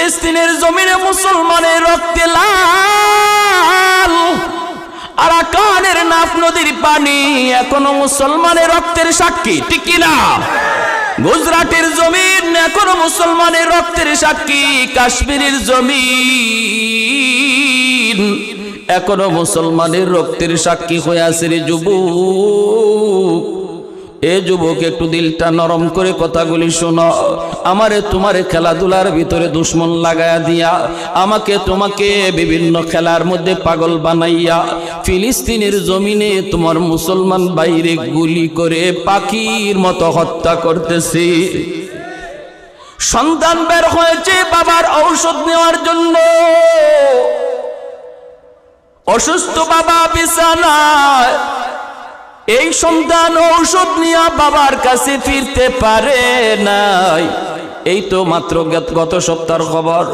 ফিলিস্তিনের জমিনে মুসলমানের রক্তে লাল, আরাকানের নাফ নদীর পানি এখনো মুসলমানের রক্তের সাক্ষী, ঠিক কিনা? গুজরাটের জমিন এখনো মুসলমানের রক্তের সাক্ষী, কাশ্মীরের জমিন এখনো মুসলমানের রক্তের সাক্ষী হয়ে আছে রে যুবক। এ যুবক, একটু দিলটা নরম করে কথাগুলি শোনো। আমারে তোমারে খেলাধুলার ভিতরে দুশ্মন লাগায়া দিয়া, আমাকে তোমাকে বিভিন্ন খেলার মধ্যে পাগল বানাইয়া ফিলিস্তিনের জমিনে তোমার মুসলমান বাইরে গুলি করে পাখির মতো হত্যা করতেছে। সন্তান বের হয়েছে বাবার ঔষধ নেওয়ার জন্য, অসুস্থ বাবা বিছানায়, এই সন্তান ঔষধ নিয়ে বাবার কাছে ফিরতে পারে নাই। এই তো মাত্র গত সপ্তাহের খবর,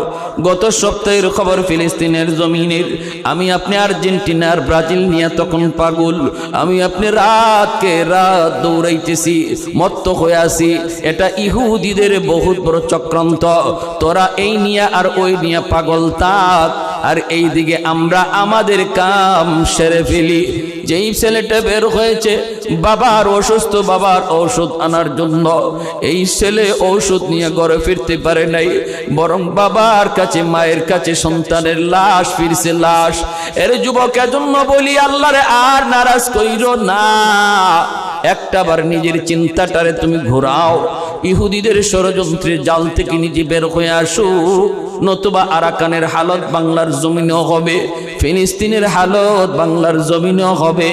গত সপ্তাহের খবর ফিলিস্তিনের জমিনের। আমি আপনি আর্জেন্টিনার ব্রাজিল নিয়ে তখন পাগল, আমি আপনি রাতকে রাত দৌড়াইতেছি, মত্ত হয়ে আছি। এটা ইহুদিদের বহুত বড় চক্রান্ত। তোরা এই নিয়ে আর ওই নিয়ে পাগল থাক, আর এই দিকে আমরা আমাদের কাম সেরে ফেলি। যেই ছেলেটা বের হয়েছে বাবার অসুস্থ বাবার ঔষধ আনার জন্য, এই ছেলে ঔষধ নিয়ে ঘরে ফিরতে পারে নাই, বরং বাবার কাছে মায়ের কাছে সন্তানের লাশ ফিরছে, লাশ। এর যুবক, এজন্য বলি আল্লাহরে আর নারাজ কইরো না। একটাবার নিজের চিন্তাটারে তুমি ঘোরাও, ইহুদিদের ষড়যন্ত্রের জাল থেকে নিজে বের হয়ে আসো, নতুবা আরাকানের হালত বাংলার জমিনেও হবে, ফিলিস্তিনের হালত বাংলার জমিনেও হবে,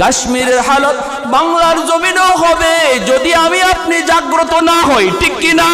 কাশ্মীরের হালত বাংলার জমিনেও হবে, যদি আমি আপনি জাগ্রত না হই, ঠিক কিনা?